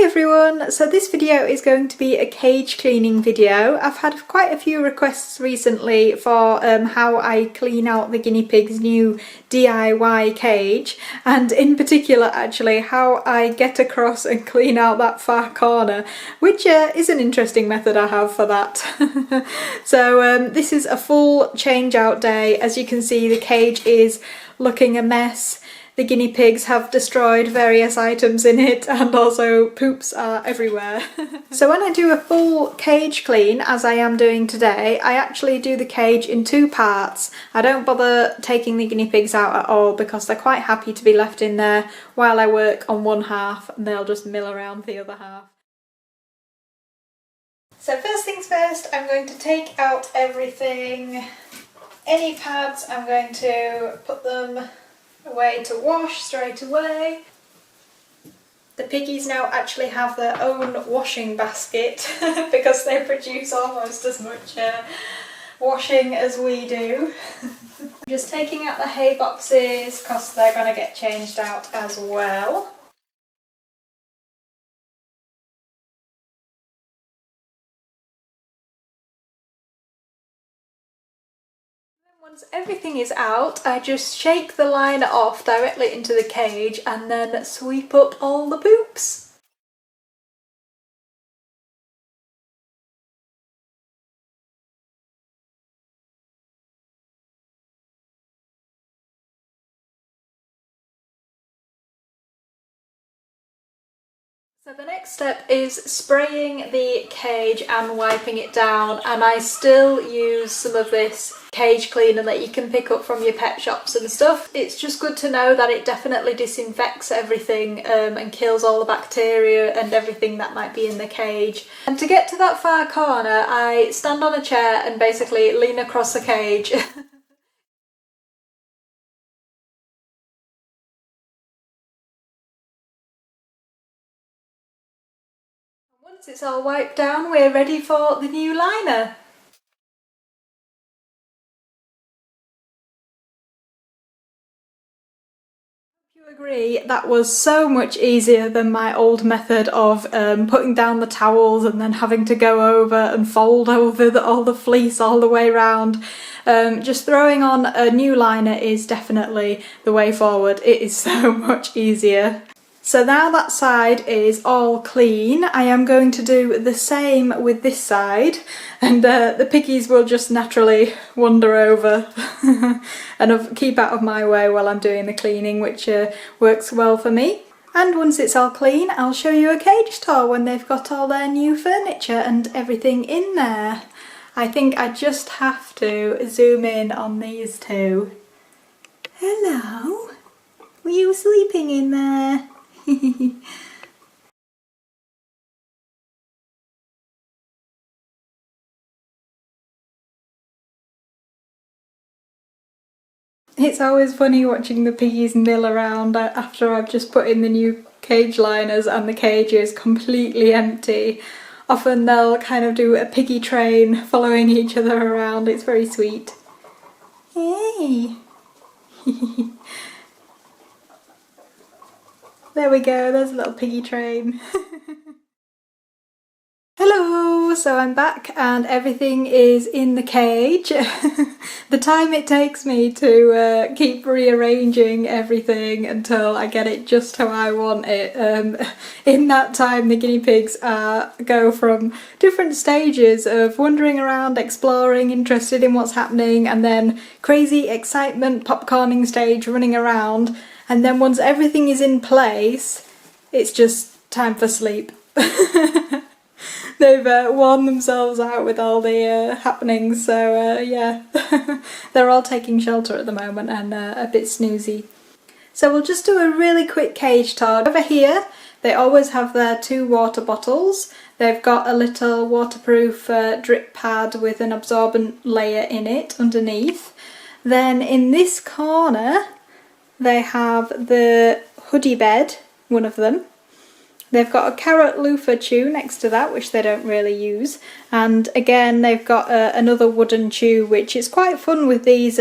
Hi everyone! So this video is going to be a cage cleaning video. I've had quite a few requests recently for how I clean out the guinea pig's new DIY cage, and in particular actually how I get across and clean out that far corner, which is an interesting method I have for that. So this is a full change out day. As you can see, the cage is looking a mess. The guinea pigs have destroyed various items in it, and also poops are everywhere. So when I do a full cage clean, as I am doing today, I actually do the cage in two parts. I don't bother taking the guinea pigs out at all because they're quite happy to be left in there while I work on one half, and they'll just mill around the other half. So first things first, I'm going to take out everything. Any pads, I'm going to put them away to wash straight away. The piggies now actually have their own washing basket because they produce almost as much washing as we do. I'm just taking out the hay boxes because they're going to get changed out as well. Once everything is out, I just shake the liner off directly into the cage and then sweep up all the poops. So the next step is spraying the cage and wiping it down, and I still use some of this cage cleaner that you can pick up from your pet shops and stuff. It's just good to know that it definitely disinfects everything and kills all the bacteria and everything that might be in the cage. And to get to that far corner, I stand on a chair and basically lean across the cage. Once it's all wiped down, we're ready for the new liner. If you agree, that was so much easier than my old method of putting down the towels and then having to go over and fold over all the fleece all the way around. Just throwing on a new liner is definitely the way forward. It is so much easier. So now that side is all clean, I am going to do the same with this side, and the piggies will just naturally wander over and keep out of my way while I'm doing the cleaning, which works well for me. And once it's all clean, I'll show you a cage tour when they've got all their new furniture and everything in there. I think I just have to zoom in on these two. Hello? Were you sleeping in there? It's always funny watching the piggies mill around after I've just put in the new cage liners and the cage is completely empty. Often they'll kind of do a piggy train following each other around. It's very sweet. Hey! There we go, there's a little piggy train. Hello! So I'm back and everything is in the cage. The time it takes me to keep rearranging everything until I get it just how I want it. In that time the guinea pigs go from different stages of wandering around, exploring, interested in what's happening, and then crazy excitement, popcorning stage, running around. And then once everything is in place, it's just time for sleep. They've worn themselves out with all the happenings, so yeah, they're all taking shelter at the moment and a bit snoozy. So we'll just do a really quick cage tour. Over here, they always have their 2 water bottles. They've got a little waterproof drip pad with an absorbent layer in it underneath. Then in this corner, they have the hoodie bed, one of them. They've got a carrot loofah chew next to that, which they don't really use. And again, they've got another wooden chew, which is quite fun with these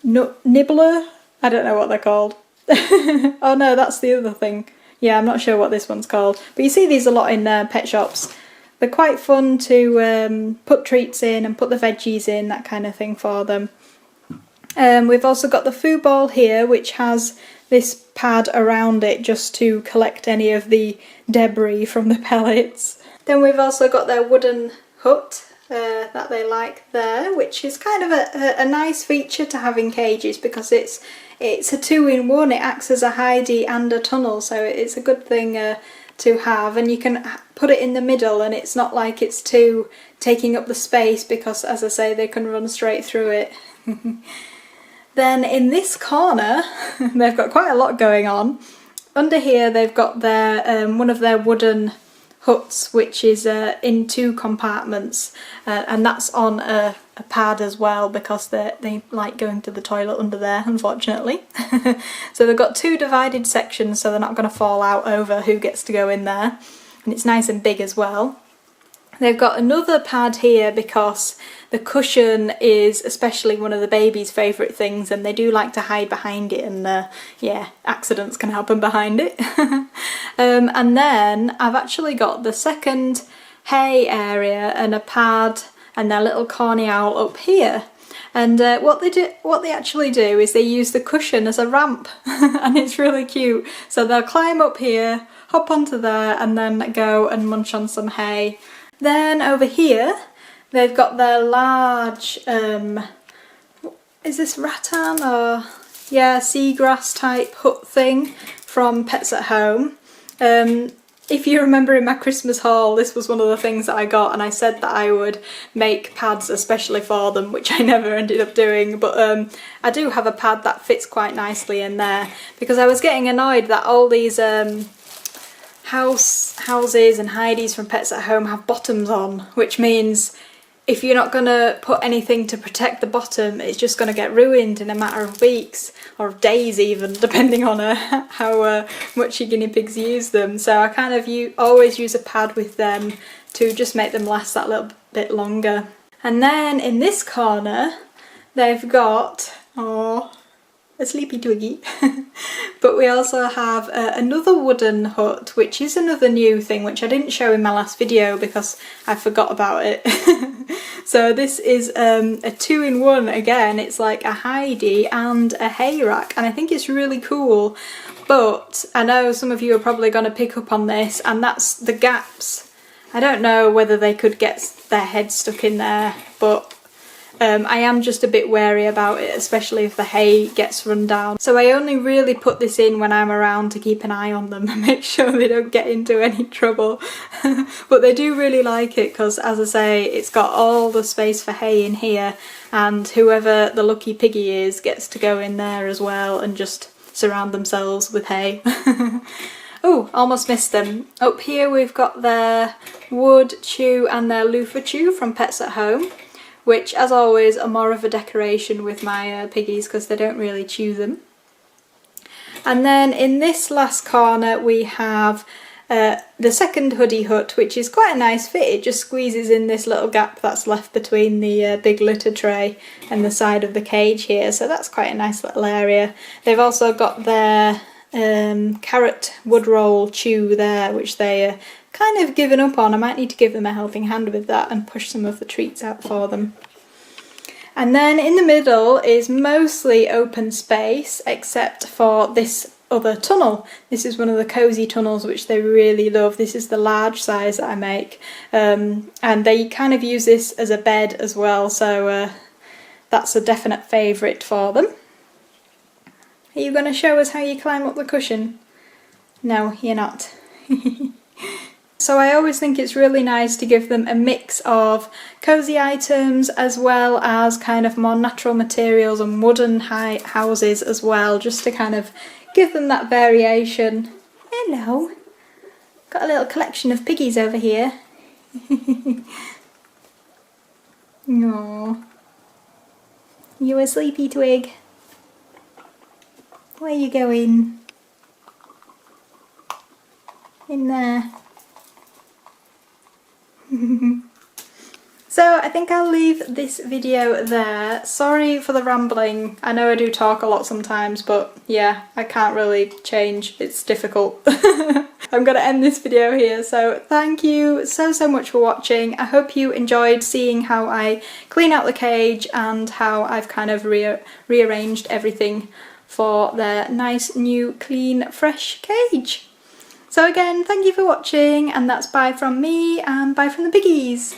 nibbler. I don't know what they're called. Oh no, that's the other thing. Yeah, I'm not sure what this one's called, but you see these a lot in pet shops. They're quite fun to put treats in and put the veggies in, that kind of thing for them. We've also got the food ball here, which has this pad around it just to collect any of the debris from the pellets. Then we've also got their wooden hut that they like there, which is kind of a nice feature to have in cages because it's a 2-in-1. It acts as a hidey and a tunnel, so it's a good thing to have, and you can put it in the middle and it's not like it's too taking up the space because, as I say, they can run straight through it. Then in this corner they've got quite a lot going on. Under here they've got their one of their wooden huts, which is in 2 compartments, and that's on a pad as well because they like going to the toilet under there, unfortunately. So they've got 2 divided sections so they're not going to fall out over who gets to go in there, and it's nice and big as well. They've got another pad here because the cushion is especially one of the baby's favourite things, and they do like to hide behind it, and yeah, accidents can happen behind it. And then I've actually got the second hay area and a pad and their little corny owl up here. And what they actually do is they use the cushion as a ramp, and it's really cute. So they'll climb up here, hop onto there, and then go and munch on some hay. Then over here they've got their large, is this rattan or, yeah, seagrass type hut thing from Pets at Home. If you remember in my Christmas haul, this was one of the things that I got, and I said that I would make pads especially for them, which I never ended up doing, but I do have a pad that fits quite nicely in there because I was getting annoyed that all these houses and hideys from Pets at Home have bottoms on, which means if you're not going to put anything to protect the bottom, it's just going to get ruined in a matter of weeks, or days even, depending on how much your guinea pigs use them. So I kind of always use a pad with them to just make them last that little bit longer. And then in this corner they've got, oh, a sleepy Twiggy. But we also have another wooden hut, which is another new thing which I didn't show in my last video because I forgot about it. So this is a 2-in-1 again. It's like a hidey and a hay rack, and I think it's really cool. But I know some of you are probably going to pick up on this, and that's the gaps. I don't know whether they could get their head stuck in there, but I am just a bit wary about it, especially if the hay gets run down. So I only really put this in when I'm around to keep an eye on them and make sure they don't get into any trouble. But they do really like it because, as I say, it's got all the space for hay in here, and whoever the lucky piggy is gets to go in there as well and just surround themselves with hay. Oh, almost missed them. Up here we've got their wood chew and their loofah chew from Pets at Home, which, as always, are more of a decoration with my piggies because they don't really chew them. And then in this last corner we have the second hoodie hut, which is quite a nice fit. It just squeezes in this little gap that's left between the big litter tray and the side of the cage here, so that's quite a nice little area. They've also got their carrot wood roll chew there, which they kind of given up on. I might need to give them a helping hand with that and push some of the treats out for them. And then in the middle is mostly open space except for this other tunnel. This is one of the cosy tunnels which they really love. This is the large size that I make, and they kind of use this as a bed as well, so that's a definite favourite for them. Are you going to show us how you climb up the cushion? No, you're not. So I always think it's really nice to give them a mix of cosy items as well as kind of more natural materials and wooden houses as well, just to kind of give them that variation. Hello. Got a little collection of piggies over here. Aww. You a sleepy twig? Where are you going? In there. So I think I'll leave this video there. Sorry for the rambling. I know I do talk a lot sometimes, but yeah, I can't really change. It's difficult. I'm gonna end this video here, so thank you so much for watching. I hope you enjoyed seeing how I clean out the cage and how I've kind of rearranged everything for their nice new clean fresh cage. So again, thank you for watching, and that's bye from me and bye from the biggies.